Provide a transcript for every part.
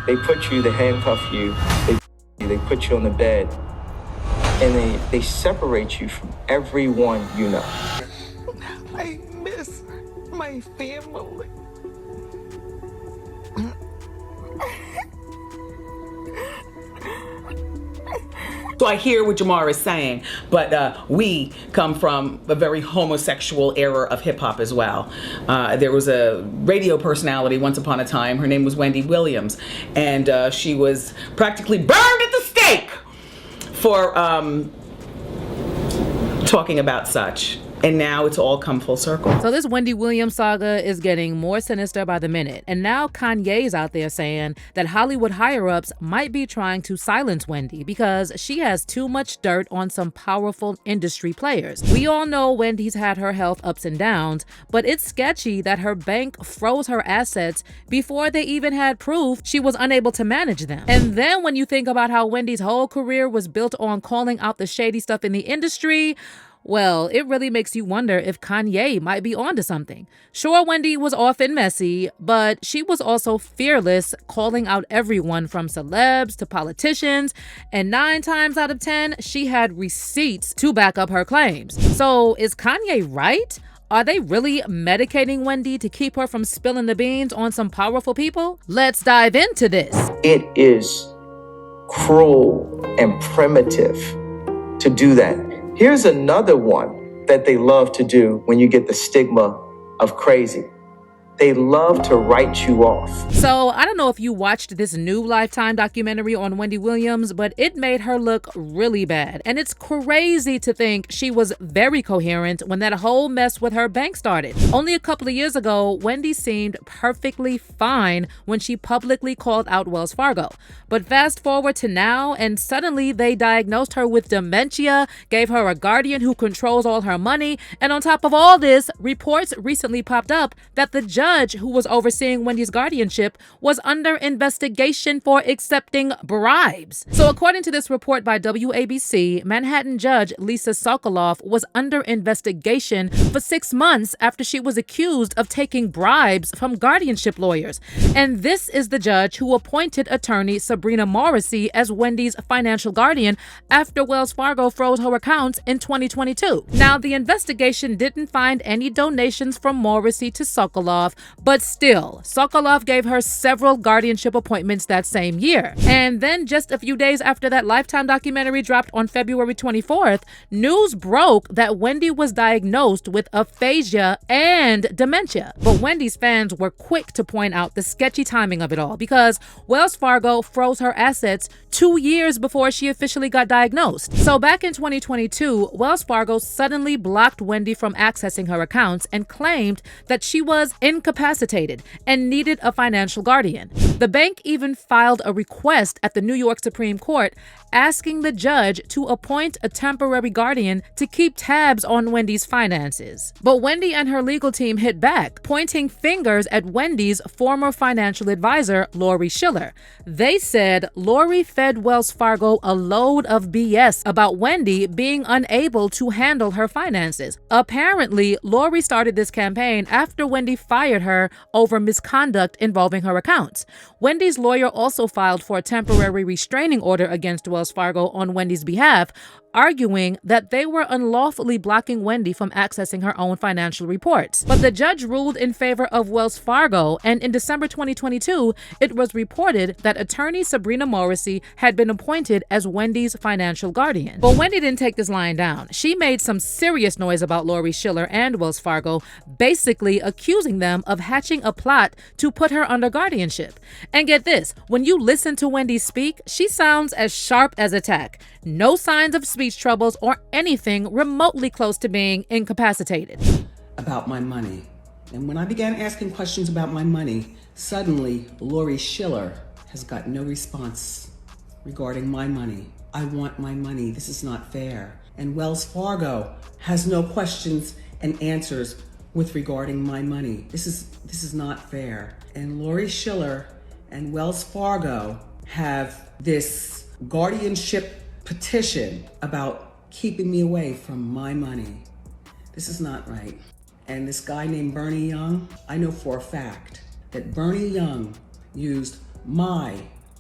They handcuff you, they put you on the bed, and they separate you from everyone you know. I miss my family. So I hear what Jamar is saying, but we come from a very homosexual era of hip hop as well. There was a radio personality once upon a time. Her name was Wendy Williams, and she was practically burned at the stake for talking about such. And now it's all come full circle. So this Wendy Williams saga is getting more sinister by the minute. And now Kanye's out there saying that Hollywood higher-ups might be trying to silence Wendy because she has too much dirt on some powerful industry players. We all know Wendy's had her health ups and downs, but it's sketchy that her bank froze her assets before they even had proof she was unable to manage them. And then when you think about how Wendy's whole career was built on calling out the shady stuff in the industry, well, it really makes you wonder if Kanye might be onto something. Sure, Wendy was often messy, but she was also fearless, calling out everyone from celebs to politicians, and 9 times out of 10, she had receipts to back up her claims. So is Kanye right? Are they really medicating Wendy to keep her from spilling the beans on some powerful people? Let's dive into this. It is cruel and primitive to do that. Here's another one that they love to do when you get the stigma of crazy. They love to write you off. So I don't know if you watched this new Lifetime documentary on Wendy Williams, but it made her look really bad. And it's crazy to think she was very coherent when that whole mess with her bank started. Only a couple of years ago, Wendy seemed perfectly fine when she publicly called out Wells Fargo. But fast forward to now, and suddenly they diagnosed her with dementia, gave her a guardian who controls all her money, and on top of all this, reports recently popped up that the judge who was overseeing Wendy's guardianship was under investigation for accepting bribes. So according to this report by WABC, Manhattan judge Lisa Sokoloff was under investigation for 6 months after she was accused of taking bribes from guardianship lawyers. And this is the judge who appointed attorney Sabrina Morrissey as Wendy's financial guardian after Wells Fargo froze her accounts in 2022. Now, the investigation didn't find any donations from Morrissey to Sokoloff, but still, Sokoloff gave her several guardianship appointments that same year. And then just a few days after that Lifetime documentary dropped on February 24th, news broke that Wendy was diagnosed with aphasia and dementia. But Wendy's fans were quick to point out the sketchy timing of it all because Wells Fargo froze her assets 2 years before she officially got diagnosed. So back in 2022, Wells Fargo suddenly blocked Wendy from accessing her accounts and claimed that she was incapacitated and needed a financial guardian. The bank even filed a request at the New York Supreme Court asking the judge to appoint a temporary guardian to keep tabs on Wendy's finances. But Wendy and her legal team hit back, pointing fingers at Wendy's former financial advisor, Lori Schiller. They said Lori fed Wells Fargo a load of BS about Wendy being unable to handle her finances. Apparently, Lori started this campaign after Wendy fired her over misconduct involving her accounts. Wendy's lawyer also filed for a temporary restraining order against Wells Fargo on Wendy's behalf, arguing that they were unlawfully blocking Wendy from accessing her own financial reports. But the judge ruled in favor of Wells Fargo, and in December 2022, it was reported that attorney Sabrina Morrissey had been appointed as Wendy's financial guardian. But Wendy didn't take this lying down. She made some serious noise about Lori Schiller and Wells Fargo, basically accusing them of hatching a plot to put her under guardianship. And get this, when you listen to Wendy speak, she sounds as sharp as a tack. No signs of speech troubles or anything remotely close to being incapacitated. About my money. And when I began asking questions about my money, suddenly Lori Schiller has got no response regarding my money. I want my money. This is not fair. And Wells Fargo has no questions and answers with regarding my money. This is not fair. And Lori Schiller and Wells Fargo have this guardianship petition about keeping me away from my money. This is not right. And this guy named Bernie Young, I know for a fact that Bernie Young used my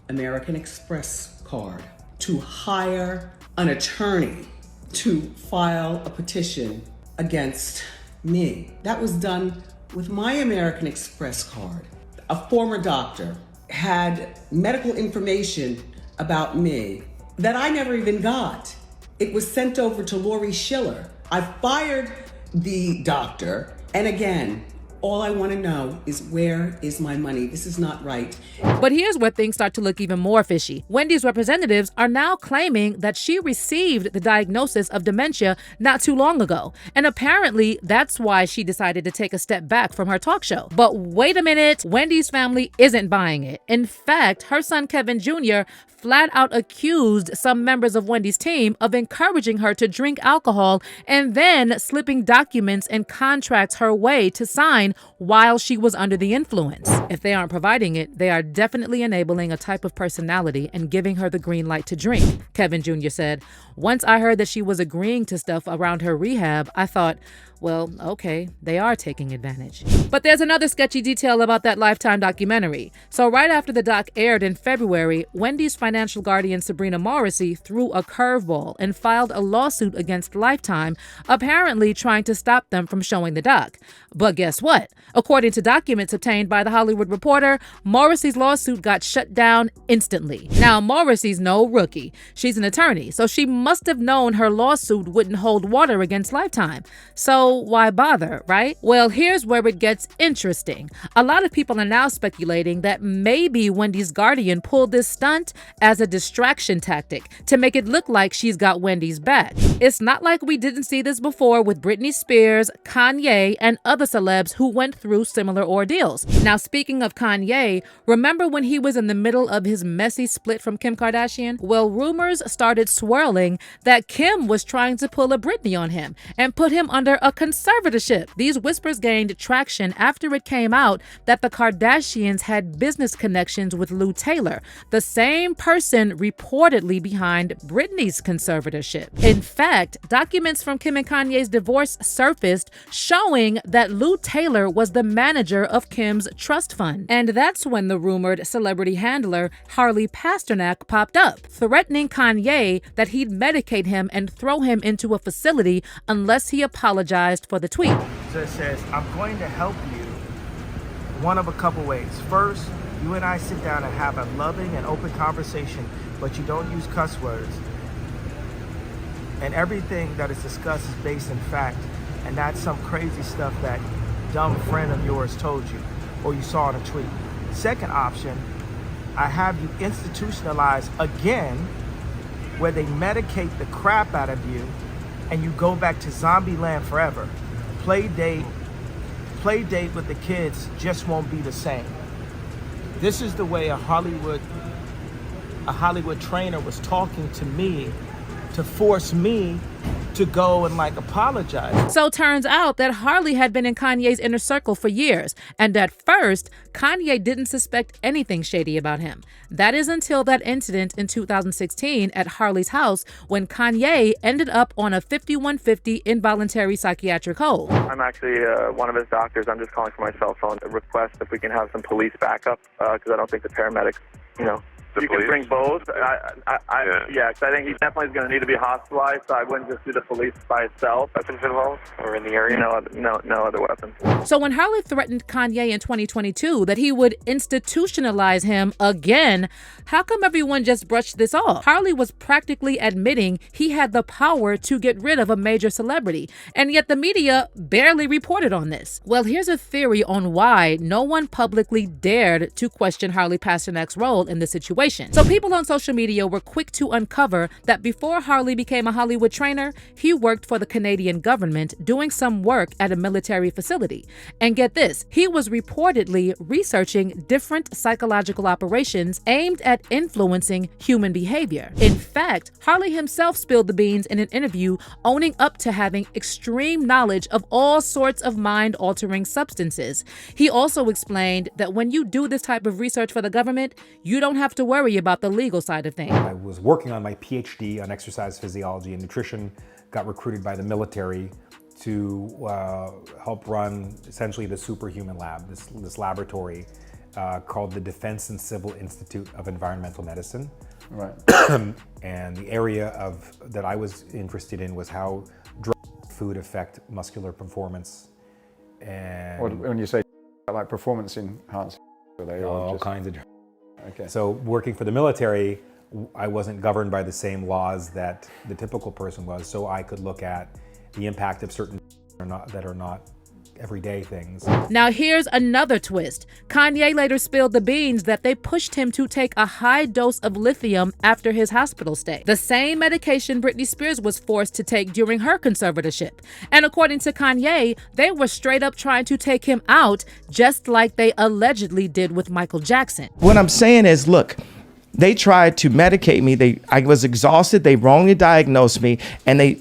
American Express card to hire an attorney to file a petition against me. That was done with my American Express card. A former doctor had medical information about me that I never even got. It was sent over to Lori Schiller. I fired the doctor, and again, all I want to know is, where is my money? This is not right. But here's where things start to look even more fishy. Wendy's representatives are now claiming that she received the diagnosis of dementia not too long ago. And apparently that's why she decided to take a step back from her talk show. But wait a minute, Wendy's family isn't buying it. In fact, her son Kevin Jr. flat out accused some members of Wendy's team of encouraging her to drink alcohol and then slipping documents and contracts her way to sign while she was under the influence. If they aren't providing it, they are definitely enabling a type of personality and giving her the green light to drink, Kevin Jr. said. Once I heard that she was agreeing to stuff around her rehab, I thought, well, okay, they are taking advantage. But there's another sketchy detail about that Lifetime documentary. So right after the doc aired in February, Wendy's financial guardian Sabrina Morrissey threw a curveball and filed a lawsuit against Lifetime, apparently trying to stop them from showing the doc. But guess what? According to documents obtained by The Hollywood Reporter, Morrissey's lawsuit got shut down instantly. Now, Morrissey's no rookie. She's an attorney, so she must have known her lawsuit wouldn't hold water against Lifetime. So why bother, right? Well, here's where it gets interesting. A lot of people are now speculating that maybe Wendy's guardian pulled this stunt as a distraction tactic to make it look like she's got Wendy's back. It's not like we didn't see this before with Britney Spears, Kanye, and other celebs who went through similar ordeals. Now, speaking of Kanye, remember when he was in the middle of his messy split from Kim Kardashian? Well, rumors started swirling that Kim was trying to pull a Britney on him and put him under a conservatorship. These whispers gained traction after it came out that the Kardashians had business connections with Lou Taylor, the same person reportedly behind Britney's conservatorship. In fact, documents from Kim and Kanye's divorce surfaced showing that Lou Taylor was the manager of Kim's trust fund. And that's when the rumored celebrity handler Harley Pasternak popped up, threatening Kanye that he'd medicate him and throw him into a facility unless he apologized for the tweet. So it says, I'm going to help you one of a couple ways. First, you and I sit down and have a loving and open conversation, but you don't use cuss words. And everything that is discussed is based in fact, and not some crazy stuff that dumb friend of yours told you or you saw in a tweet. Second option, I have you institutionalized again, where they medicate the crap out of you and you go back to zombie land forever. Play date with the kids just won't be the same. This is the way a Hollywood trainer was talking to me to force me to go and apologize. So turns out that Harley had been in Kanye's inner circle for years, and at first, Kanye didn't suspect anything shady about him. That is until that incident in 2016 at Harley's house when Kanye ended up on a 5150 involuntary psychiatric hold. I'm actually one of his doctors. I'm just calling for my cell phone to request if we can have some police backup, because I don't think the paramedics, you can bring both. Yeah, because I think he definitely is going to need to be hospitalized, so I wouldn't just do the police by itself. Weapons involved or in the area? No other weapons. So when Harley threatened Kanye in 2022 that he would institutionalize him again, how come everyone just brushed this off? Harley was practically admitting he had the power to get rid of a major celebrity, and yet the media barely reported on this. Well, here's a theory on why no one publicly dared to question Harley Pasternak's role in the situation. So people on social media were quick to uncover that before Harley became a Hollywood trainer, he worked for the Canadian government doing some work at a military facility. And get this, he was reportedly researching different psychological operations aimed at influencing human behavior. In fact, Harley himself spilled the beans in an interview, owning up to having extreme knowledge of all sorts of mind-altering substances. He also explained that when you do this type of research for the government, you don't have to worry about the legal side of things. I was working on my PhD on exercise physiology and nutrition, got recruited by the military to help run essentially the superhuman lab, this laboratory called the Defense and Civil Institute of Environmental Medicine. Right. And the area that I was interested in was how drugs and food affect muscular performance. And When you say like performance enhanced, are they all kinds of. Okay. So working for the military, I wasn't governed by the same laws that the typical person was, so I could look at the impact of certain that are not everyday things. Now here's another twist. Kanye later spilled the beans that they pushed him to take a high dose of lithium after his hospital stay. The same medication Britney Spears was forced to take during her conservatorship. And according to Kanye, they were straight up trying to take him out, just like they allegedly did with Michael Jackson. What I'm saying is, look, they tried to medicate me. I was exhausted. They wrongly diagnosed me. And they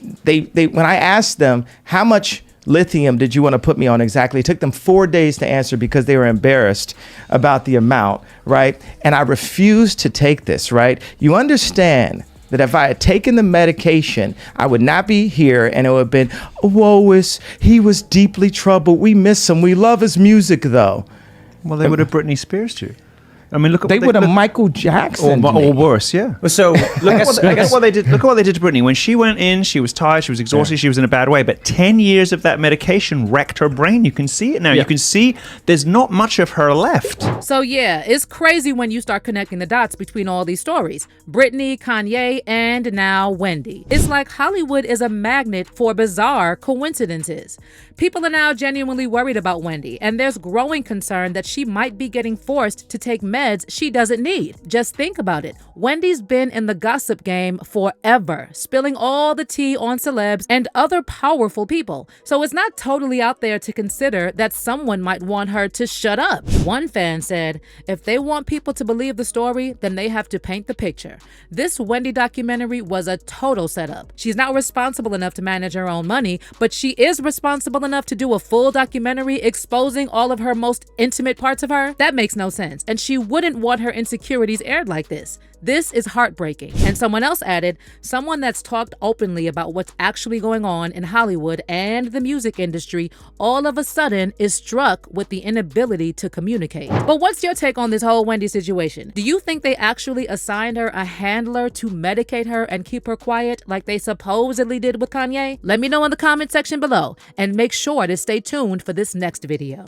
when I asked them how much lithium did you want to put me on exactly, it took them 4 days to answer because they were embarrassed about the amount, right? And I refused to take this, right? You understand that if I had taken the medication, I would not be here, and it would have been, he was deeply troubled. We miss him. We love his music, though. Well, they would have Britney Spears too. I mean, look at they would have Michael Jackson or worse, yeah. So look at what they did. Look at what they did to Britney. When she went in, she was tired, she was exhausted, she was in a bad way. But 10 years of that medication wrecked her brain. You can see it now. You can see there's not much of her left. So yeah, it's crazy when you start connecting the dots between all these stories. Britney, Kanye, and now Wendy. It's like Hollywood is a magnet for bizarre coincidences. People are now genuinely worried about Wendy, and there's growing concern that she might be getting forced to take meds she doesn't need. Just think about it. Wendy's been in the gossip game forever, spilling all the tea on celebs and other powerful people. So it's not totally out there to consider that someone might want her to shut up. One fan said, if they want people to believe the story, then they have to paint the picture. This Wendy documentary was a total setup. She's not responsible enough to manage her own money, but she is responsible enough to do a full documentary exposing all of her most intimate parts of her? That makes no sense, and she wouldn't want her insecurities aired like this. This is heartbreaking. And someone else added, someone that's talked openly about what's actually going on in Hollywood and the music industry all of a sudden is struck with the inability to communicate. But what's your take on this whole Wendy situation? Do you think they actually assigned her a handler to medicate her and keep her quiet like they supposedly did with Kanye? Let me know in the comment section below, and make sure to stay tuned for this next video.